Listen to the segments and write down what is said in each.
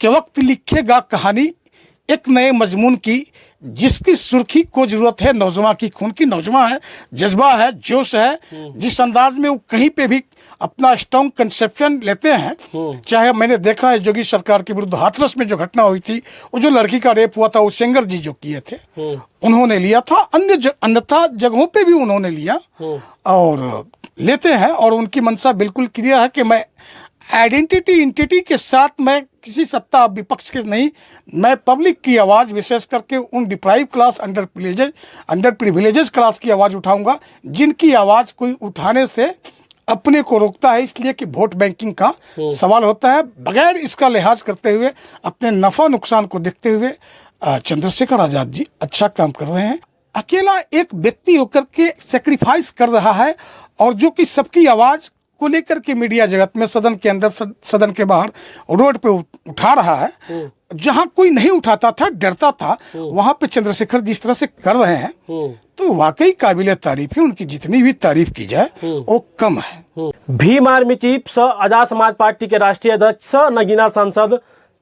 कि वक्त लिखेगा कहानी एक नए मजमून की, जिसकी सुर्खी को जरूरत है नौजवान की खून की। नौजवान है, जज्बा है, जोश है, जिस अंदाज में वो कहीं पे भी अपना स्ट्रॉन्ग कंसेप्शन लेते हैं। चाहे मैंने देखा है योगी सरकार के विरुद्ध हाथरस में जो घटना हुई थी, वो जो लड़की का रेप हुआ था, वो सेंगर जी जो किए थे, उन्होंने लिया था। अन्यथा जगहों पे भी उन्होंने लिया और लेते हैं। और उनकी मंशा बिल्कुल क्लियर है कि मैं इंटिटी के साथ मैं किसी सत्ता विपक्ष के नहीं, मैं पब्लिक की आवाज़, विशेष करके उन deprive class, under privileges class की आवाज़ उठाऊंगा, जिनकी आवाज़ कोई उठाने से अपने को रोकता है, इसलिए कि वोट बैंकिंग का सवाल होता है। बगैर इसका लिहाज करते हुए, अपने नफ़ा नुकसान को देखते हुए चंद्रशेखर आज़ाद जी अच्छा काम कर रहे हैं। अकेला एक व्यक्ति होकर के सेक्रीफाइस कर रहा है, और जो कि सबकी आवाज़ को लेकर के मीडिया जगत में, सदन के अंदर, सदन के बाहर, रोड पे उठा रहा है। जहां कोई नहीं उठाता था, डरता था, वहां पे चंद्रशेखर जिस तरह से कर रहे हैं, तो वाकई काबिले तारीफ है। उनकी जितनी भी तारीफ की जाए वो कम है। Bhim army chief Azad Samaj party के राष्ट्रीय अध्यक्ष नगीना सांसद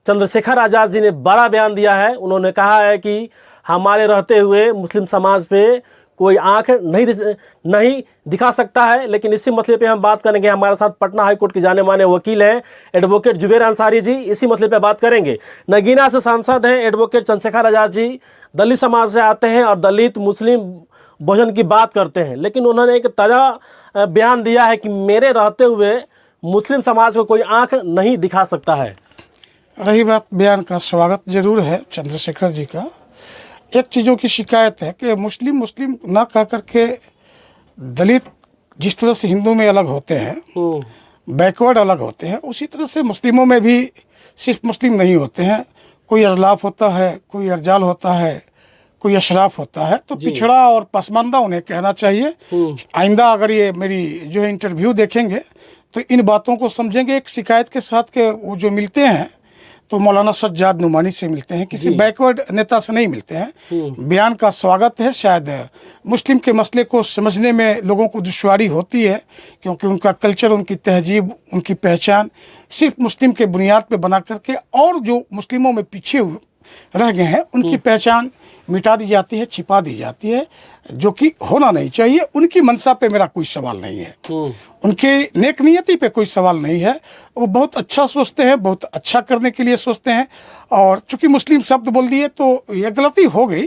चंद्रशेखर आजाद जी ने बड़ा बयान दिया है। उन्होंने कहा है कि हमारे रहते हुए मुस्लिम समाज पे कोई आंख नहीं दिखा सकता है। लेकिन इसी मसले पे हम बात करेंगे। हमारे साथ पटना हाई कोर्ट के जाने माने वकील हैं एडवोकेट जुबेर अंसारी जी, इसी मसले पे बात करेंगे। नगीना से सांसद हैं एडवोकेट चंद्रशेखर आजाद जी, दलित समाज से आते हैं और दलित मुस्लिम बहुजन की बात करते हैं। लेकिन उन्होंने एक ताज़ा बयान दिया है कि मेरे रहते हुए मुस्लिम समाज को कोई आंख नहीं दिखा सकता है। रही बात बयान का, स्वागत जरूर है चंद्रशेखर जी का। एक चीज़ों की शिकायत है कि मुस्लिम ना कह करके दलित जिस तरह से हिंदू में अलग होते हैं, बैकवर्ड अलग होते हैं, उसी तरह से मुस्लिमों में भी सिर्फ मुस्लिम नहीं होते हैं। कोई अजलाफ होता है, कोई अर्जाल होता है, कोई अशराफ होता है। तो पिछड़ा और पसमानदा उन्हें कहना चाहिए। आइंदा अगर ये मेरी जो है इंटरव्यू देखेंगे तो इन बातों को समझेंगे। एक शिकायत के साथ के वो जो मिलते हैं तो मौलाना सज्जाद नुमानी से मिलते हैं, किसी बैकवर्ड नेता से नहीं मिलते हैं। बयान का स्वागत है। शायद मुस्लिम के मसले को समझने में लोगों को दुश्वारी होती है, क्योंकि उनका कल्चर, उनकी तहजीब, उनकी पहचान सिर्फ मुस्लिम के बुनियाद पे बना करके, और जो मुस्लिमों में पीछे रह गए हैं उनकी पहचान मिटा दी जाती है, छिपा दी जाती है, जो कि होना नहीं चाहिए। उनकी मंशा पे मेरा कोई सवाल नहीं है, उनके नेक नियति पे कोई सवाल नहीं है। वो बहुत अच्छा सोचते हैं, बहुत अच्छा करने के लिए सोचते हैं। और चूंकि मुस्लिम शब्द बोल दिए तो यह गलती हो गई।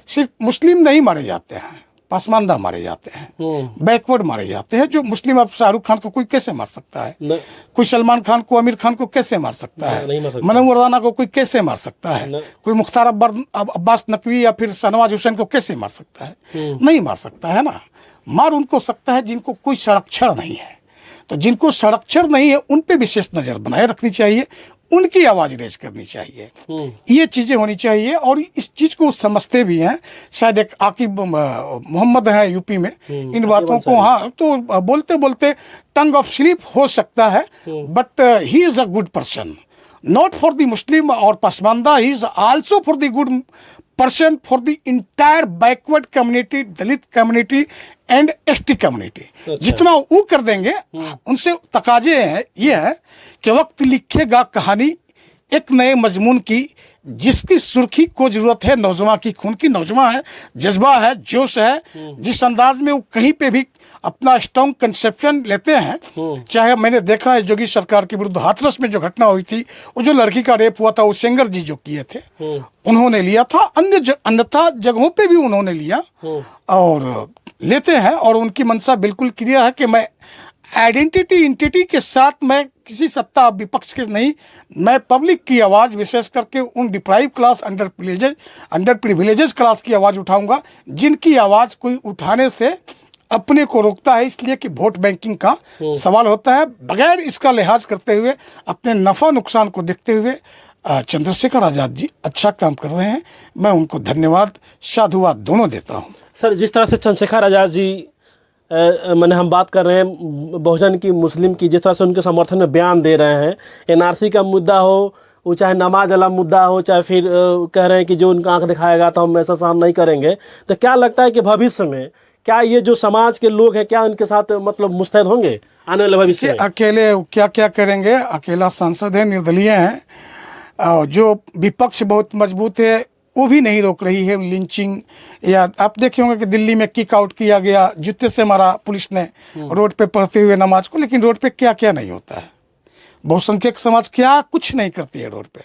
सिर्फ मुस्लिम नहीं मारे जाते हैं, पसमानदा मारे जाते हैं, बैकवर्ड मारे जाते हैं। जो मुस्लिम, अब शाहरुख खान को कोई कैसे मार सकता है? कोई सलमान खान को, आमिर खान को कैसे मार सकता है? मनोवर राना को कोई कैसे मार सकता है? कोई मुख्तार अब्बास नकवी या फिर शहनवाज हुसैन को कैसे मार सकता है? नहीं मार सकता है ना। मार उनको सकता है जिनको कोई संरक्षण नहीं है। तो जिनको संरक्षण नहीं है उन पे विशेष नज़र बनाए रखनी चाहिए, उनकी आवाज़ रेज करनी चाहिए। ये चीज़ें होनी चाहिए, और इस चीज़ को समझते भी हैं। शायद एक आकिब मोहम्मद है यूपी में, इन बातों को, हाँ, तो बोलते बोलते टंग ऑफ स्लिप हो सकता है, but he is a good person, not for the Muslim और Pasmanda, he is also for the good person for the entire backward community, Dalit community and ST community. जितना वो कर देंगे, उनसे तकाजे हैं ये है कि वक्त लिखेगा कहानी एक नए मजमून की, जिसकी सुर्खी को जरूरत है नौजवान की खून की। नौजवान है, जज्बा है, जोश है, जिस अंदाज में वो कहीं पे भी अपना स्ट्रॉन्ग कंसेप्शन लेते हैं। चाहे मैंने देखा है योगी सरकार के विरुद्ध हाथरस में जो घटना हुई थी, वो जो लड़की का रेप हुआ था, वो सेंगर जी जो किए थे, उन्होंने लिया था। अन्यथा जगहों पे भी उन्होंने लिया और लेते हैं। और उनकी मंशा बिल्कुल क्लियर है कि मैं इंटिटी के साथ मैं किसी सत्ता विपक्ष के नहीं, मैं पब्लिक की आवाज़, विशेष करके उन deprive class, under privileges class की आवाज़ उठाऊंगा, जिनकी आवाज़ कोई उठाने से अपने को रोकता है, इसलिए कि वोट बैंकिंग का सवाल होता है। बगैर इसका लिहाज करते हुए, अपने नफ़ा नुकसान को देखते हुए चंद्रशेखर आज़ाद जी अच्छा काम कर रहे हैं। मैं उनको धन्यवाद, साधुवाद दोनों देता हूँ। सर, जिस तरह से चंद्रशेखर आज़ाद जी मैंने हम बात कर रहे हैं बहुजन की, मुस्लिम की, जिस तरह से उनके समर्थन में बयान दे रहे हैं, एनआरसी का मुद्दा हो, वो चाहे नमाज वाला मुद्दा हो, चाहे फिर कह रहे हैं कि जो उनका आंख दिखाएगा तो हम ऐसा सहन नहीं करेंगे, तो क्या लगता है कि भविष्य में क्या ये जो समाज के लोग हैं, क्या उनके साथ मतलब मुस्तैद होंगे आने वाले भविष्य में? अकेले क्या क्या करेंगे? अकेला सांसद है, निर्दलीय है, जो विपक्ष बहुत मजबूत है वो भी नहीं रोक रही है लिंचिंग। या आप देखे होंगे कि दिल्ली में किक आउट किया गया, जूते से मारा पुलिस ने रोड पे पढ़ते हुए नमाज को। लेकिन रोड पे क्या क्या नहीं होता है, बहुसंख्यक समाज क्या कुछ नहीं करती है रोड पे,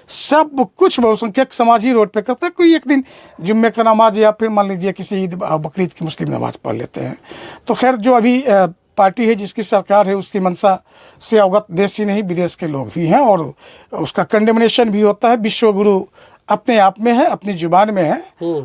सब कुछ बहुसंख्यक समाज ही रोड पे करता है। कोई एक दिन जुम्मे का नमाज या फिर मान लीजिए किसी ईद बकरीद की मुस्लिम नमाज पढ़ लेते हैं। तो खैर जो अभी पार्टी है जिसकी सरकार है उसकी मंशा से अवगत देश ही नहीं विदेश के लोग भी हैं और उसका कंडेमनेशन भी होता है। विश्व गुरु अपने आप में है, अपनी जुबान में है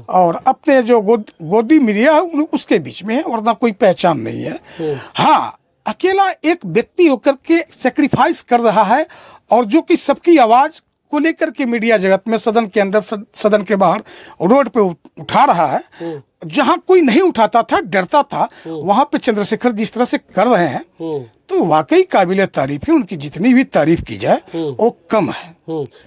और अपने जो गोदी मीडिया है उसके बीच में है, वरना कोई पहचान नहीं है। हाँ, अकेला एक व्यक्ति होकर के सेक्रीफाइस कर रहा है और जो कि सबकी आवाज़ को लेकर के मीडिया जगत में सदन के अंदर सदन के बाहर रोड पे उठा रहा है। जहां कोई नहीं उठाता था, डरता था, वहां पे चंद्रशेखर जिस तरह से कर रहे हैं तो वाकई काबिले तारीफ है। उनकी जितनी भी तारीफ की जाए वो कम है।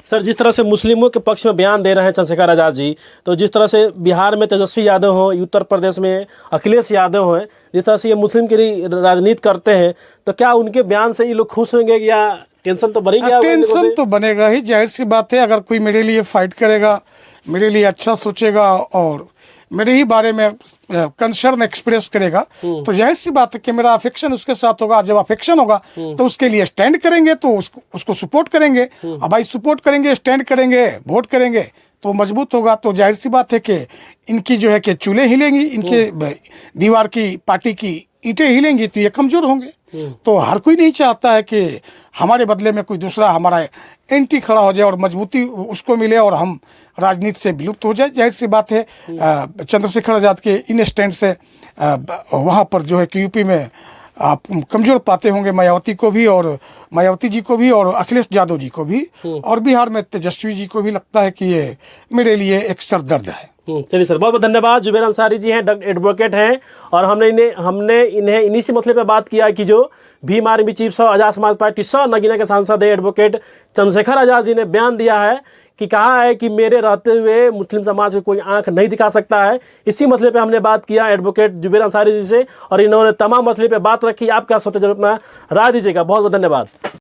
सर, जिस तरह से मुस्लिमों के पक्ष में बयान दे रहे हैं चंद्रशेखर आज़ाद जी, तो जिस तरह से बिहार में तेजस्वी यादव हो, उत्तर प्रदेश में अखिलेश यादव हैं, जिस तरह से ये मुस्लिम की राजनीति करते हैं, तो क्या उनके बयान से ये लोग खुश होंगे या टेंशन तो बढ़ेगा? टेंशन तो बनेगा ही, जाहिर सी बात है। अगर कोई मेरे लिए फाइट करेगा, मेरे लिए अच्छा सोचेगा और मेरे ही बारे में कंसर्न एक्सप्रेस करेगा तो जाहिर सी बात है कि मेरा अफेक्शन उसके साथ होगा। जब अफेक्शन होगा तो उसके लिए स्टैंड करेंगे, तो उसको सपोर्ट करेंगे। अब भाई सपोर्ट करेंगे, स्टैंड करेंगे, वोट करेंगे तो मजबूत होगा। तो जाहिर सी बात है कि इनकी जो है कि चूल्हे हिलेंगी, इनके दीवार की पार्टी की ईंटें हिलेंगी तो ये कमजोर होंगे। तो हर कोई नहीं चाहता है कि हमारे बदले में कोई दूसरा हमारा एंटी खड़ा हो जाए और मजबूती उसको मिले और हम राजनीति से विलुप्त हो जाए। जाहिर सी बात है चंद्रशेखर आज़ाद के इन स्टैंड से वहाँ पर जो है कि यूपी में आप कमज़ोर पाते होंगे मायावती को भी, और मायावती जी को भी, और अखिलेश यादव जी को भी, और बिहार में तेजस्वी जी को भी लगता है कि ये मेरे लिए एक सरदर्द है। चलिए सर, बहुत बहुत धन्यवाद। जुबैर अंसारी जी हैं, एडवोकेट हैं, और हमने इन्हें इन्हीं से मसले पे बात किया कि जो भीम आर्मी चीफ सौ आज़ाद समाज पार्टी सौ नगीना के सांसद है एडवोकेट चंद्रशेखर आज़ाद जी ने बयान दिया है कि कहा है कि मेरे रहते हुए मुस्लिम समाज को कोई आंख नहीं दिखा सकता है। इसी मसले पे हमने बात किया एडवोकेट जुबैर अंसारी जी से और इन्होंने तमाम मसले पे बात रखी। आप क्या सोचते जरूर अपना राय दीजिएगा। बहुत बहुत धन्यवाद।